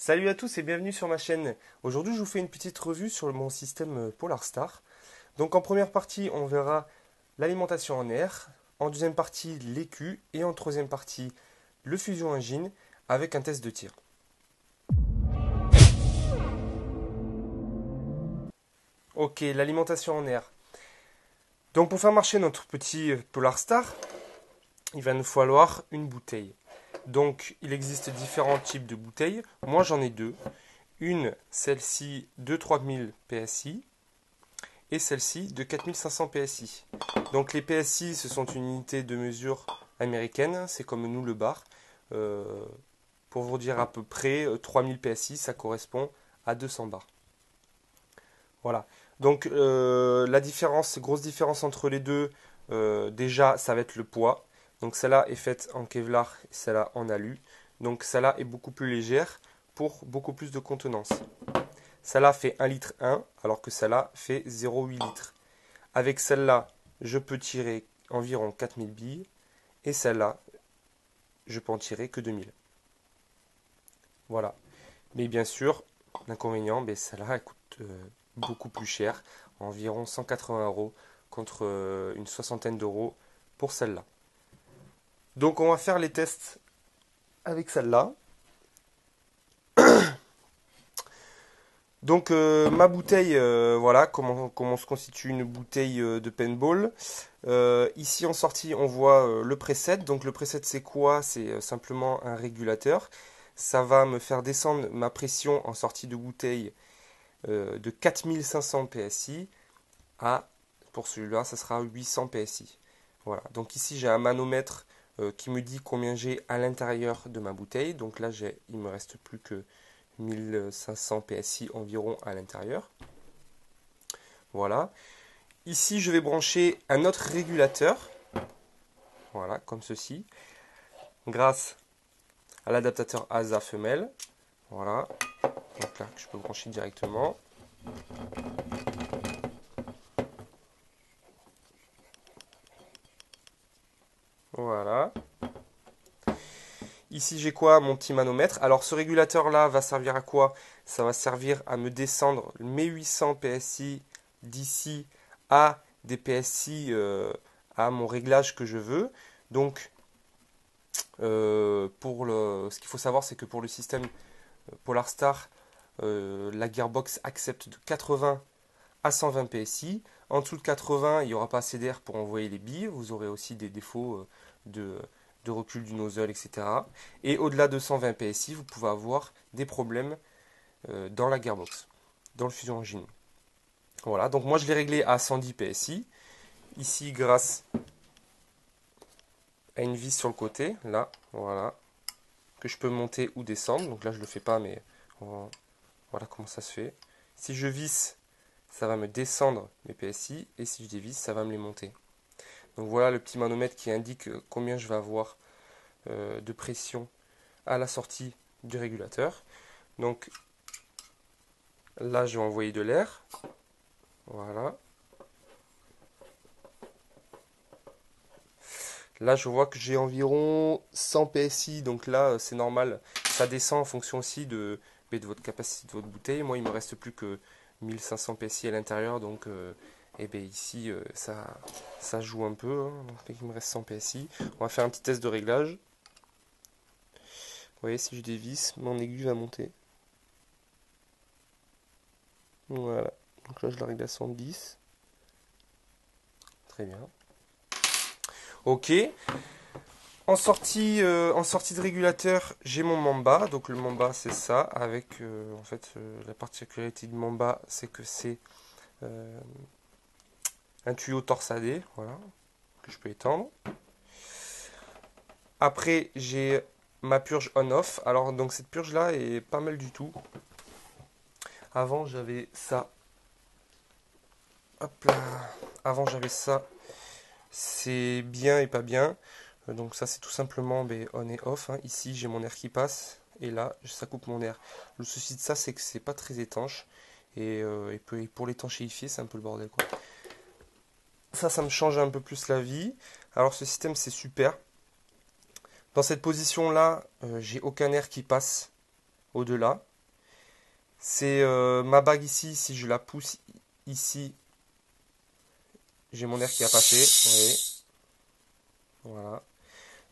Salut à tous et bienvenue sur ma chaîne. Aujourd'hui, je vous fais une petite revue sur mon système Polarstar. Donc en première partie, on verra l'alimentation en air, en deuxième partie l'écu et en troisième partie le fusion engine avec un test de tir. Ok, l'alimentation en air. Donc pour faire marcher notre petit Polarstar, il va nous falloir une bouteille. Donc il existe différents types de bouteilles. Moi j'en ai deux. Une, celle-ci de 3000 PSI et celle-ci de 4500 PSI. Donc les PSI, ce sont une unité de mesure américaine, c'est comme nous le bar. Euh, pour vous dire à peu près, 3000 PSI, ça correspond à 200 bars. Voilà. Donc la différence, grosse différence entre les deux, déjà, ça va être le poids. Donc celle-là est faite en Kevlar et celle-là en alu. Donc celle-là est beaucoup plus légère pour beaucoup plus de contenance. Celle-là fait 1 litre 1, alors que celle-là fait 0,8 litres. Avec celle-là, je peux tirer environ 4000 billes, et celle-là, je peux en tirer que 2000. Voilà. Mais bien sûr, l'inconvénient, celle-là, elle coûte beaucoup plus cher, environ 180 euros, contre une soixantaine d'euros pour celle-là. Donc on va faire les tests avec celle-là. Donc ma bouteille, voilà comment se constitue une bouteille de paintball. Ici en sortie on voit le preset. Donc le preset c'est quoi? C'est simplement un régulateur. Ça va me faire descendre ma pression en sortie de bouteille de 4500 PSI à, pour celui-là ça sera 800 PSI. Voilà, donc ici j'ai un manomètre qui me dit combien j'ai à l'intérieur de ma bouteille. Donc là il me reste plus que 1500 PSI environ à l'intérieur. Voilà. Ici, je vais brancher un autre régulateur. Voilà, comme ceci. Grâce à l'adaptateur ASA femelle. Voilà. Donc là, je peux brancher directement. Voilà. Ici, j'ai quoi? Mon petit manomètre. Alors, ce régulateur-là va servir à quoi? Ça va servir à me descendre mes 800 PSI d'ici à des PSI à mon réglage que je veux. Donc, ce qu'il faut savoir, c'est que pour le système Polarstar, la gearbox accepte de 80 à 120 PSI. En dessous de 80, il n'y aura pas assez d'air pour envoyer les billes. Vous aurez aussi des défauts de recul du nozzle, etc. Et au-delà de 120 PSI, vous pouvez avoir des problèmes dans la gearbox, dans le fusion engine. Voilà, donc moi je l'ai réglé à 110 PSI. Ici, grâce à une vis sur le côté, là, voilà, que je peux monter ou descendre. Donc là, je ne le fais pas, mais voilà comment ça se fait. Si je visse, ça va me descendre mes PSI, et si je dévisse, ça va me les monter. Donc voilà le petit manomètre qui indique combien je vais avoir de pression à la sortie du régulateur. Donc là, je vais envoyer de l'air. Voilà. Là, je vois que j'ai environ 100 PSI, donc là, c'est normal. Ça descend en fonction aussi de votre capacité de votre bouteille. Moi, il me reste plus que 1500 PSI à l'intérieur, donc ici, ça joue un peu. Hein. Donc, il me reste 100 PSI. On va faire un petit test de réglage. Vous voyez, si je dévisse, mon aiguille va monter. Voilà. Donc là, je la règle à 110. Très bien. Ok. En sortie de régulateur, j'ai mon Mamba. Donc le Mamba, c'est ça. Avec, en fait, la particularité du Mamba, c'est que c'est un tuyau torsadé, voilà, que je peux étendre. Après, j'ai ma purge on-off. Alors, donc cette purge-là est pas mal du tout. Avant, j'avais ça. Hop là. Avant, j'avais ça. C'est bien et pas bien. Donc ça, c'est tout simplement on et off. Hein. Ici, j'ai mon air qui passe. Et là, ça coupe mon air. Le souci de ça, c'est que c'est pas très étanche. Et pour l'étanchéifier, c'est un peu le bordel, quoi. Ça me change un peu plus la vie. Alors, ce système, c'est super. Dans cette position-là, j'ai aucun air qui passe au-delà. C'est ma bague ici, si je la pousse ici, j'ai mon air qui a passé. Vous voyez. Voilà.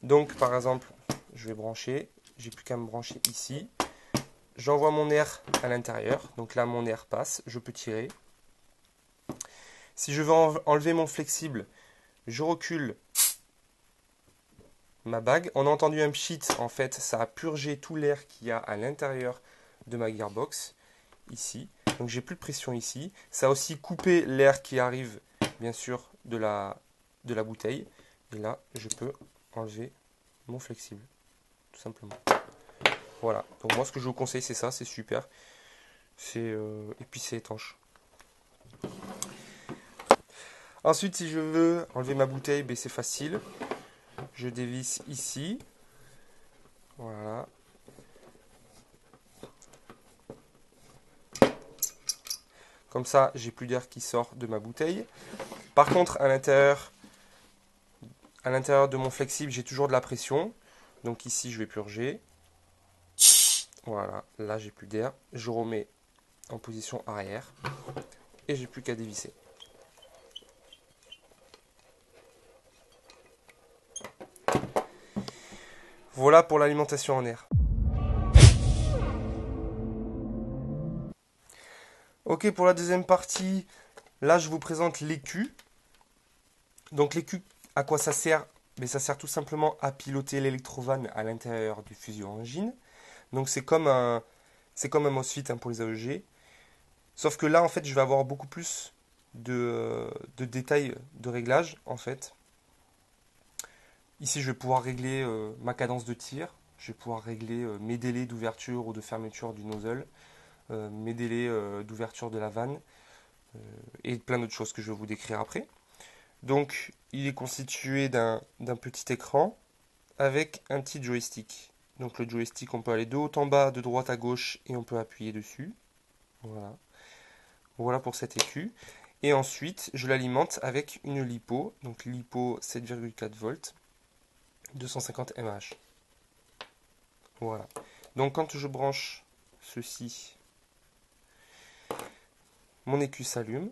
Donc par exemple, je vais brancher, j'ai plus qu'à me brancher ici. J'envoie mon air à l'intérieur, donc là mon air passe, je peux tirer. Si je veux enlever mon flexible, je recule ma bague. On a entendu un pchit, en fait, ça a purgé tout l'air qu'il y a à l'intérieur de ma gearbox, ici. Donc j'ai plus de pression ici. Ça a aussi coupé l'air qui arrive, bien sûr, de la bouteille. Et là, je peux enlever mon flexible, tout simplement. Voilà, donc moi ce que je vous conseille c'est ça, c'est super. Et puis c'est étanche. Ensuite si je veux enlever ma bouteille, ben, c'est facile. Je dévisse ici. Voilà. Comme ça, j'ai plus d'air qui sort de ma bouteille. Par contre, à l'intérieur de mon flexible, j'ai toujours de la pression. Donc ici, je vais purger. Voilà, là, j'ai plus d'air. Je remets en position arrière. Et j'ai plus qu'à dévisser. Voilà pour l'alimentation en air. Ok, pour la deuxième partie, là, je vous présente l'écu. Donc l'écu, à quoi ça sert? Mais ça sert tout simplement à piloter l'électrovanne à l'intérieur du fusion engine. Donc c'est comme un MOSFET hein, pour les AEG. Sauf que là, en fait, je vais avoir beaucoup plus de détails de réglage, en fait. Ici, je vais pouvoir régler ma cadence de tir. Je vais pouvoir régler mes délais d'ouverture ou de fermeture du nozzle, mes délais d'ouverture de la vanne, et plein d'autres choses que je vais vous décrire après. Donc, il est constitué d'un petit écran avec un petit joystick. Donc le joystick, on peut aller de haut en bas, de droite à gauche, et on peut appuyer dessus. Voilà. Voilà pour cet écu. Et ensuite, je l'alimente avec une LiPo, donc LiPo 7,4 volts, 250 mAh. Voilà. Donc quand je branche ceci, mon écu s'allume.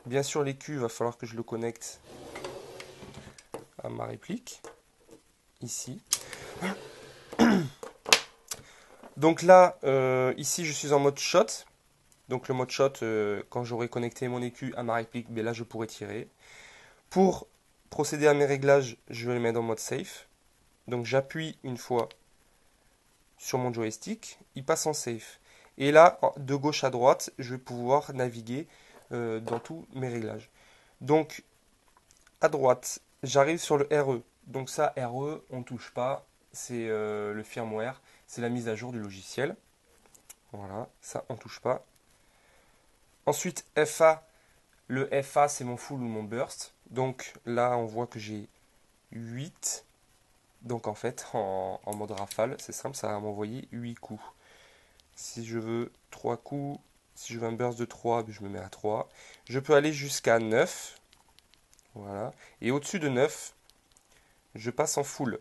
Bien sûr, l'écu, il va falloir que je le connecte à ma réplique, ici. Donc là, ici, je suis en mode shot. Donc le mode shot, quand j'aurai connecté mon écu à ma réplique, ben là, je pourrai tirer. Pour procéder à mes réglages, je vais les mettre en mode safe. Donc j'appuie une fois sur mon joystick, il passe en safe. Et là, de gauche à droite, je vais pouvoir naviguer dans tous mes réglages. Donc, à droite, j'arrive sur le RE. Donc ça, RE, on ne touche pas. C'est le firmware, c'est la mise à jour du logiciel. Voilà, ça, on ne touche pas. Ensuite, FA. Le FA, c'est mon full ou mon burst. Donc là, on voit que j'ai 8. Donc en fait, en mode rafale, c'est simple, ça va m'envoyer 8 coups. Si je veux 3 coups, si je veux un burst de 3, je me mets à 3. Je peux aller jusqu'à 9. Voilà. Et au-dessus de 9, je passe en full.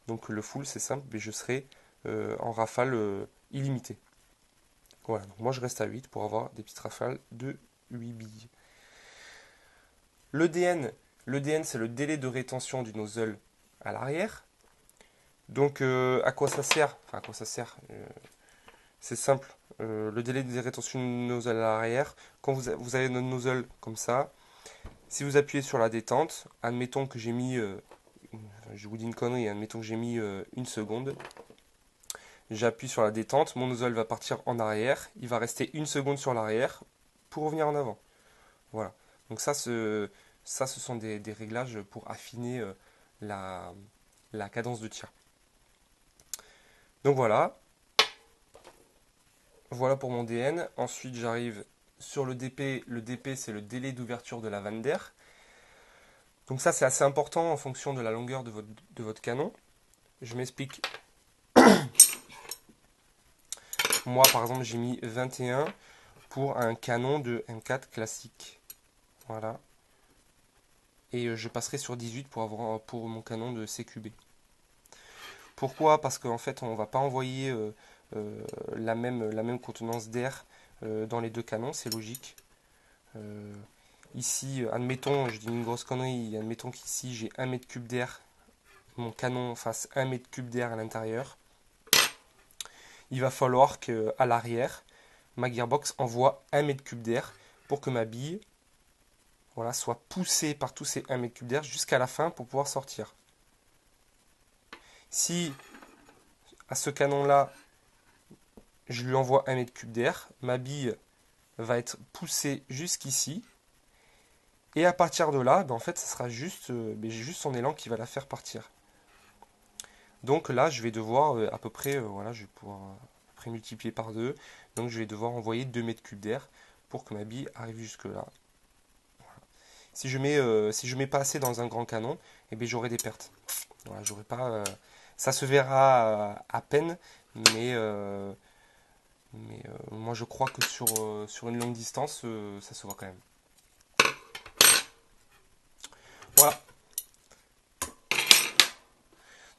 Donc le full, c'est simple, mais je serai en rafale illimitée. Voilà. Donc moi, je reste à 8 pour avoir des petites rafales de 8 billes. Le DN, c'est le délai de rétention du nozzle à l'arrière. Donc à quoi ça sert? Enfin, à quoi ça sert? C'est simple. Le délai de rétention du nozzle à l'arrière, quand vous avez notre nozzle comme ça, si vous appuyez sur la détente, admettons que j'ai mis, je vous dis une connerie, admettons que j'ai mis une seconde, j'appuie sur la détente, mon nozzle va partir en arrière, il va rester une seconde sur l'arrière pour revenir en avant. Voilà. Donc ça, ce sont des réglages pour affiner la cadence de tir. Donc voilà. Voilà pour mon DN. Ensuite, j'arrive sur le DP. Le DP, c'est le délai d'ouverture de la vanne d'air. Donc ça, c'est assez important en fonction de la longueur de votre canon. Je m'explique. Moi, par exemple, j'ai mis 21 pour un canon de M4 classique. Voilà. Et je passerai sur 18 pour mon canon de CQB. Pourquoi? Parce qu'en fait, on ne va pas envoyer la même contenance d'air dans les deux canons, c'est logique. Ici, admettons, je dis une grosse connerie, admettons qu'ici j'ai 1 mètre cube d'air, mon canon fasse 1 mètre cube d'air à l'intérieur. Il va falloir qu'à l'arrière, ma gearbox envoie 1 mètre cube d'air pour que ma bille, voilà, soit poussée par tous ces 1 mètre cube d'air jusqu'à la fin pour pouvoir sortir. Si à ce canon-là, je lui envoie 1 mètre cube d'air, ma bille va être poussée jusqu'ici. Et à partir de là, ben en fait, ce sera juste son élan qui va la faire partir. Donc là, je vais devoir à peu près, voilà, je vais pouvoir à peu près multiplier par 2. Donc je vais devoir envoyer 2 mètres cubes d'air pour que ma bille arrive jusque là. Voilà. Si je mets pas assez dans un grand canon, eh bien j'aurai des pertes. Voilà, j'aurai pas, ça se verra à peine, mais moi je crois que sur une longue distance, ça se voit quand même. Voilà.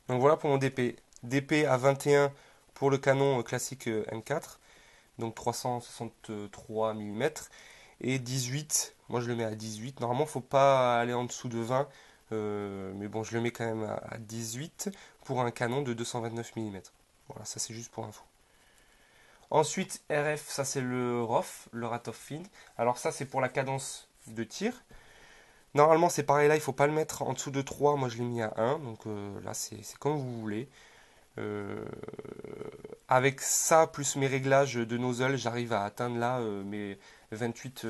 Donc voilà pour mon DP. DP à 21 pour le canon classique M4, donc 363 mm, et 18, moi je le mets à 18. Normalement il ne faut pas aller en dessous de 20, mais bon je le mets quand même à 18 pour un canon de 229 mm. Voilà, ça c'est juste pour info. Ensuite RF, ça c'est le ROF, le Rate of Field. Alors ça c'est pour la cadence de tir. Normalement c'est pareil là, il ne faut pas le mettre en dessous de 3, moi je l'ai mis à 1, donc là c'est comme vous voulez. Avec ça plus mes réglages de nozzle, j'arrive à atteindre là mes 28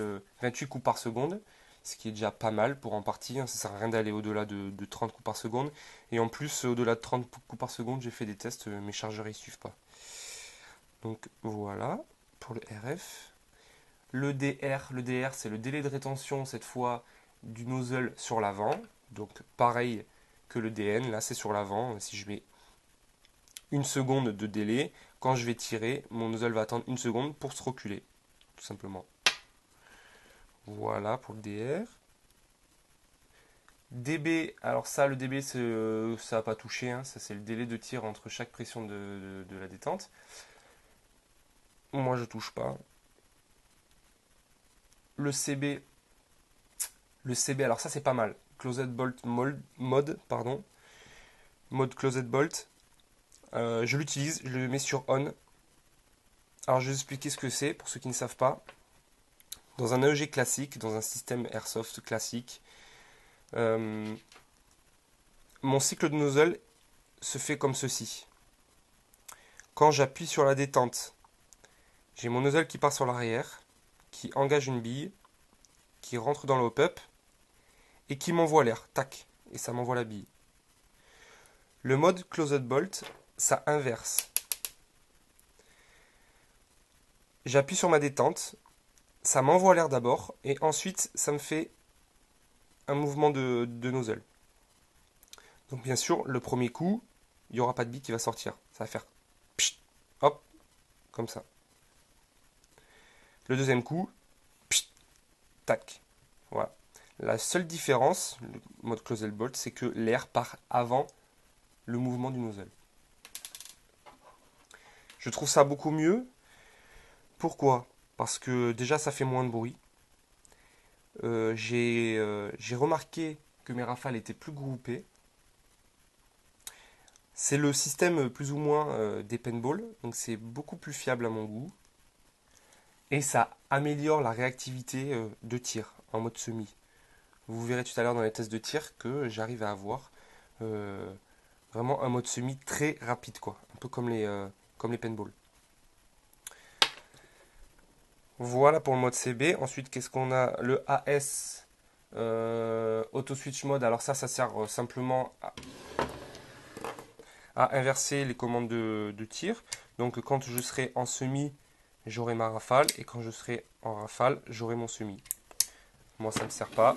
coups par seconde, ce qui est déjà pas mal pour en partie, hein. Ça sert à rien d'aller au-delà de 30 coups par seconde. Et en plus, au-delà de 30 coups par seconde, j'ai fait des tests, mes chargeurs ils suivent pas. Donc voilà pour le RF. Le DR c'est le délai de rétention cette fois du nozzle sur l'avant. Donc pareil que le DN, là c'est sur l'avant. Si je mets une seconde de délai, quand je vais tirer, mon nozzle va attendre une seconde pour se reculer, tout simplement. Voilà pour le DR. DB, alors ça le DB ça n'a pas touché, hein. Ça c'est le délai de tir entre chaque pression de la détente. Moi je touche pas. Le CB, alors ça c'est pas mal. Closed bolt mode, pardon. Mode closed bolt. Je l'utilise, je le mets sur on. Alors je vais vous expliquer ce que c'est pour ceux qui ne savent pas. Dans un AEG classique, dans un système airsoft classique, mon cycle de nozzle se fait comme ceci. Quand j'appuie sur la détente, j'ai mon nozzle qui part sur l'arrière, qui engage une bille, qui rentre dans le hop-up et qui m'envoie l'air. Tac, et ça m'envoie la bille. Le mode closed bolt, ça inverse. J'appuie sur ma détente, ça m'envoie l'air d'abord, et ensuite ça me fait un mouvement de nozzle. Donc bien sûr, le premier coup, il n'y aura pas de bille qui va sortir. Ça va faire pshit, hop, comme ça. Le deuxième coup, pshit, tac. Voilà. La seule différence, le mode closed bolt, c'est que l'air part avant le mouvement du nozzle. Je trouve ça beaucoup mieux. Pourquoi? Parce que déjà ça fait moins de bruit. J'ai remarqué que mes rafales étaient plus groupées. C'est le système plus ou moins des paintball, donc c'est beaucoup plus fiable à mon goût. Et ça améliore la réactivité de tir en mode semi. Vous verrez tout à l'heure dans les tests de tir que j'arrive à avoir vraiment un mode semi très rapide, quoi. Un peu comme les paintball. Voilà pour le mode CB. Ensuite, qu'est-ce qu'on a? Le AS Auto Switch Mode. Alors ça sert simplement à inverser les commandes de tir. Donc quand je serai en semi, j'aurai ma rafale. Et quand je serai en rafale, j'aurai mon semi. Moi, ça ne me sert pas.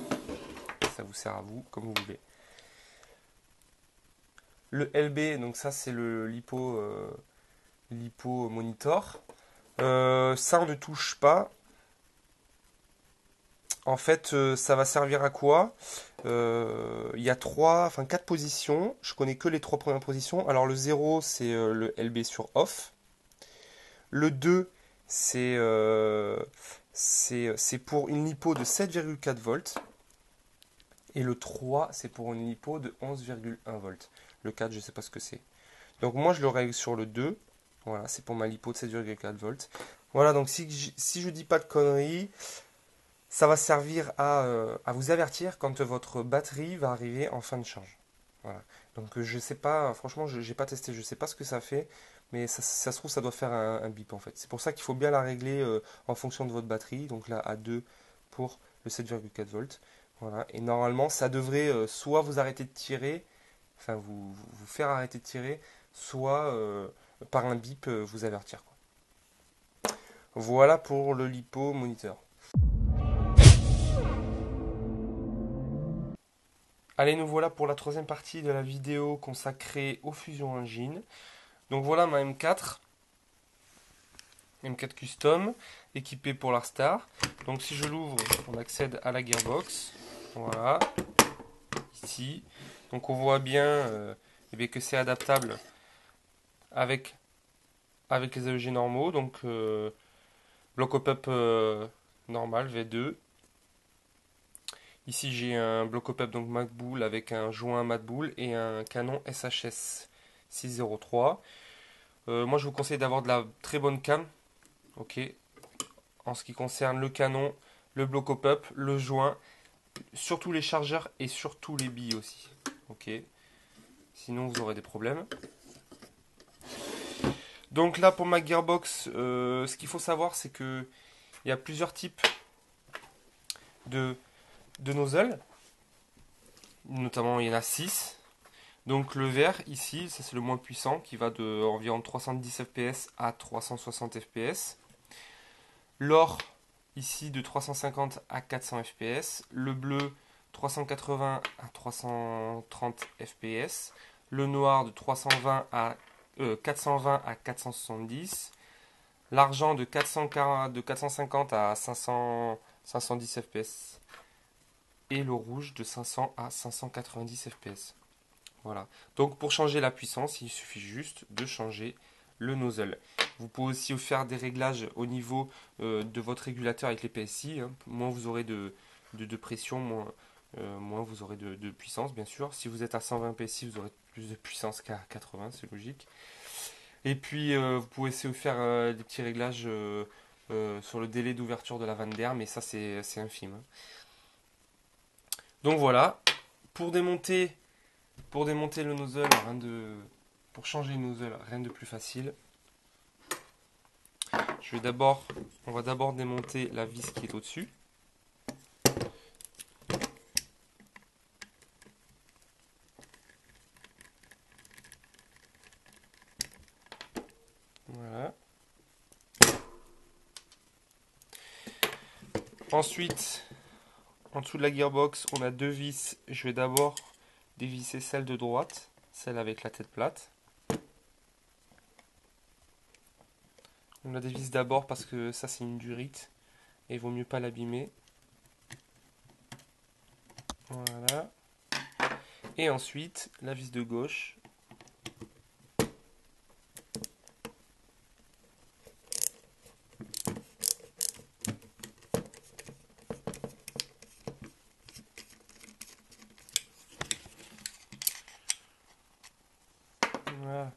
Ça vous sert à vous, comme vous voulez. Le LB, donc ça c'est le lipo monitor. Ça on ne touche pas. En fait, ça va servir à quoi? Il y a 4 positions. Je connais que les 3 premières positions. Alors le 0, c'est le LB sur off. Le 2, c'est pour une lipo de 7,4 volts. Et le 3, c'est pour une lipo de 11,1 volts. Le 4, je ne sais pas ce que c'est. Donc moi, je le règle sur le 2. Voilà, c'est pour ma lipo de 7,4 volts. Voilà, donc si je dis pas de conneries, ça va servir à vous avertir quand votre batterie va arriver en fin de charge. Voilà. Donc je sais pas, franchement, je n'ai pas testé, je sais pas ce que ça fait, mais ça se trouve, ça doit faire un bip en fait. C'est pour ça qu'il faut bien la régler en fonction de votre batterie. Donc là, à 2 pour le 7,4 volts. Voilà. Et normalement, ça devrait soit vous arrêter de tirer, enfin vous faire arrêter de tirer, soit par un bip vous avertir, quoi. Voilà pour le lipo moniteur. Allez, nous voilà pour la troisième partie de la vidéo consacrée aux Fusion Engine. Donc voilà ma M4 Custom, équipée pour l'Arstar. Donc si je l'ouvre, on accède à la gearbox. Voilà, ici. Donc on voit bien, que c'est adaptable avec les AEG normaux. Donc bloc op-up normal, V2. Ici j'ai un bloc op-up donc MacBool avec un joint Madbool et un canon SHS 603. Moi je vous conseille d'avoir de la très bonne cam. Ok. En ce qui concerne le canon, le bloc op-up, le joint, surtout les chargeurs et surtout les billes aussi. Ok. Sinon vous aurez des problèmes. Donc là pour ma gearbox, ce qu'il faut savoir c'est que il y a plusieurs types de nozzles. Notamment il y en a 6. Donc le vert ici, ça c'est le moins puissant qui va de environ 310 fps à 360 fps. L'or ici de 350 à 400 fps. Le bleu 380 à 330 fps. Le noir de 420 à 470. L'argent de 450 à 510 fps. Et le rouge de 500 à 590 fps. Voilà. Donc pour changer la puissance, il suffit juste de changer le nozzle. Vous pouvez aussi faire des réglages au niveau de votre régulateur avec les PSI. Hein. Moins vous aurez de pression, moins vous aurez de puissance, bien sûr. Si vous êtes à 120 PSI, vous aurez plus de puissance qu'à 80, c'est logique. Et puis vous pouvez aussi faire des petits réglages sur le délai d'ouverture de la vanne d'air, mais ça c'est infime. Hein. Donc voilà, pour démonter le nozzle, pour changer le nozzle, rien de plus facile. On va d'abord démonter la vis qui est au-dessus. Voilà. Ensuite, en dessous de la gearbox, on a deux vis. Je vais d'abord dévisser celle de droite, celle avec la tête plate. On la dévisse d'abord parce que ça c'est une durite et il vaut mieux pas l'abîmer. Voilà. Et ensuite, la vis de gauche. Voilà.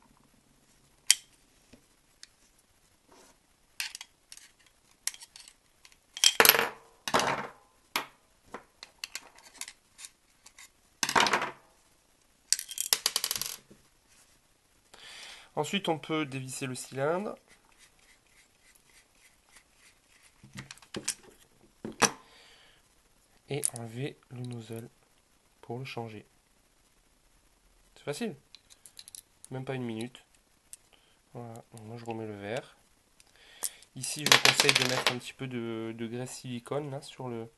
Ensuite, on peut dévisser le cylindre. Et enlever le nozzle pour le changer. C'est facile. Même pas une minute. Voilà. Donc moi je remets le verre. Ici je vous conseille de mettre un petit peu de graisse silicone là, sur le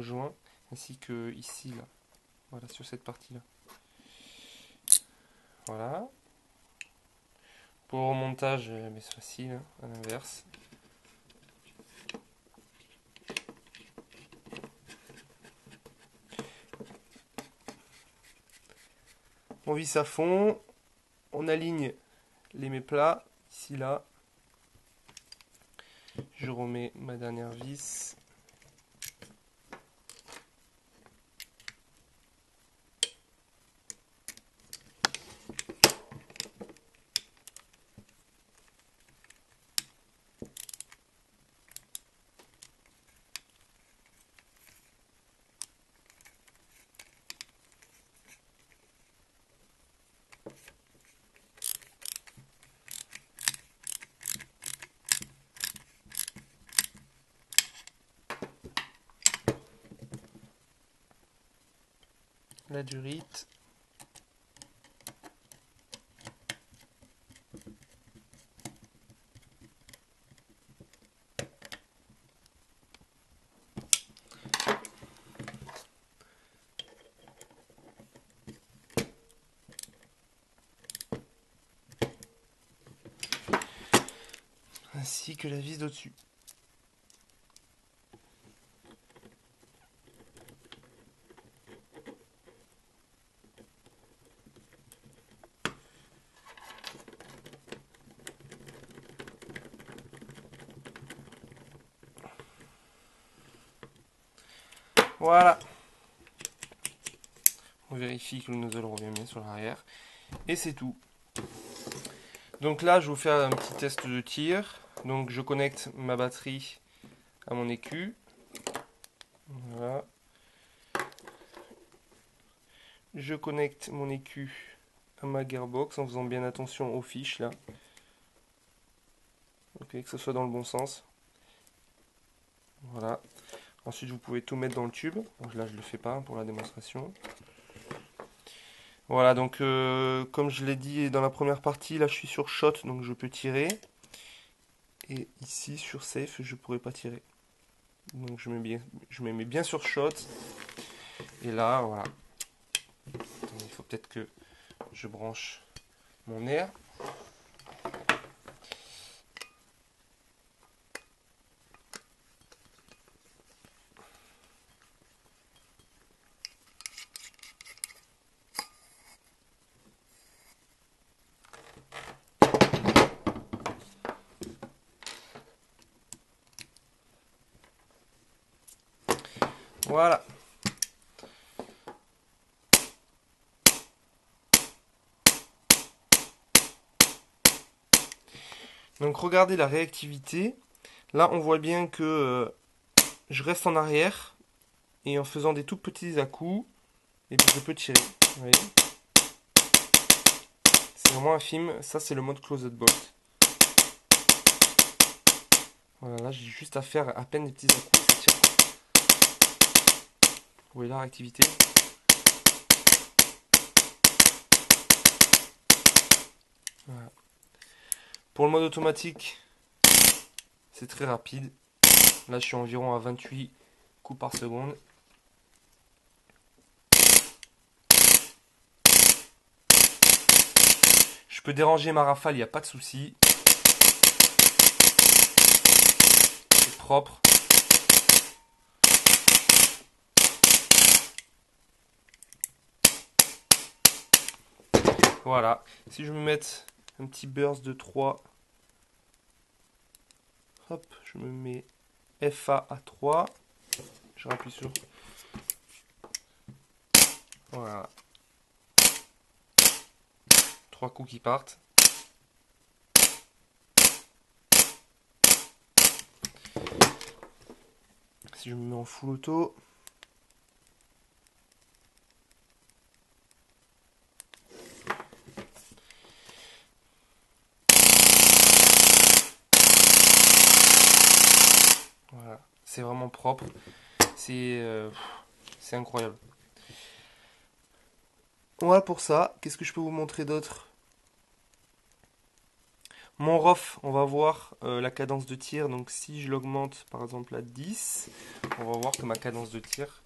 joint. Ainsi que ici là. Voilà, sur cette partie là. Voilà. Pour le remontage, mais c'est facile, hein, à l'inverse. On visse à fond, on aligne les méplats, ici là. Je remets ma dernière vis. La durite. Ainsi que la vis d'au-dessus. Voilà. On vérifie que le nozzle revient bien sur l'arrière. Et c'est tout. Donc là, je vais vous faire un petit test de tir. Donc je connecte ma batterie à mon écu. Voilà. Je connecte mon écu à ma gearbox en faisant bien attention aux fiches là. Ok, que ce soit dans le bon sens. Voilà. Ensuite, vous pouvez tout mettre dans le tube. Donc là, je ne le fais pas pour la démonstration. Voilà, donc comme je l'ai dit dans la première partie, là je suis sur shot, donc je peux tirer. Et ici sur safe, je ne pourrais pas tirer. Donc je me mets bien sur shot. Et là, voilà. Attendez, il faut peut-être que je branche mon air. Voilà. Donc regardez la réactivité. Là, on voit bien que je reste en arrière et en faisant des tout petits à-coups, et puis je peux tirer. Vous voyez, c'est vraiment infime. Ça, c'est le mode closed bolt. Voilà, là, j'ai juste à faire à peine des petits à-coups. Ça tire. Vous voyez la réactivité. Voilà. Pour le mode automatique, c'est très rapide. Là, je suis environ à 28 coups par seconde. Je peux déranger ma rafale, il n'y a pas de souci. C'est propre. Voilà. Si je me mets un petit burst de 3, hop, je me mets FA à 3. Je rappuie sur. Voilà. 3 coups qui partent. Si je me mets en full auto. Voilà. C'est vraiment propre. C'est incroyable. Voilà pour ça. Qu'est-ce que je peux vous montrer d'autre? Mon ROF, on va voir la cadence de tir. Donc si je l'augmente par exemple à 10, on va voir que ma cadence de tir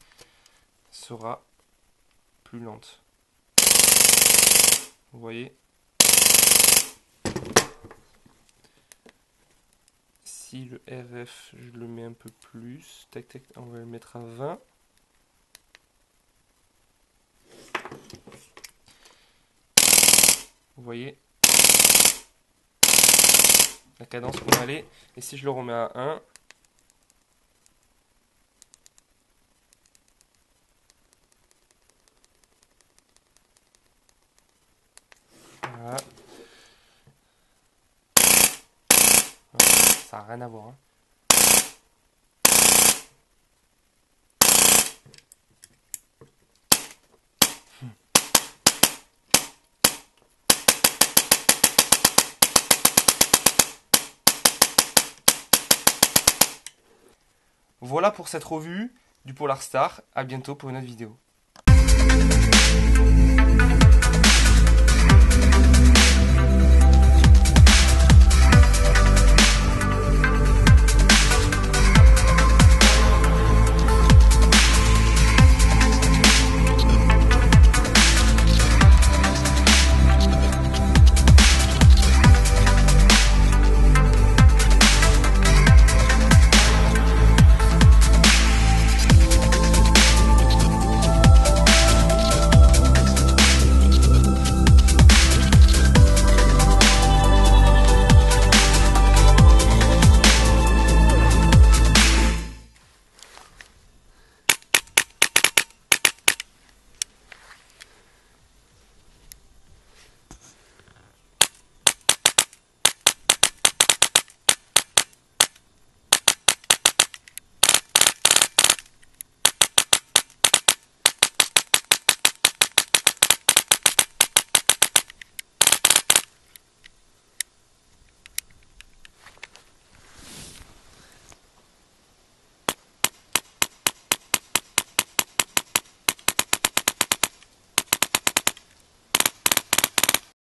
sera plus lente. Vous voyez? Si le RF, je le mets un peu plus, tac tac, on va le mettre à 20. Vous voyez? la cadence où on va aller. Et si je le remets à 1, voilà. Ça n'a rien à voir. Hein. Voilà pour cette revue du Polar Star. À bientôt pour une autre vidéo.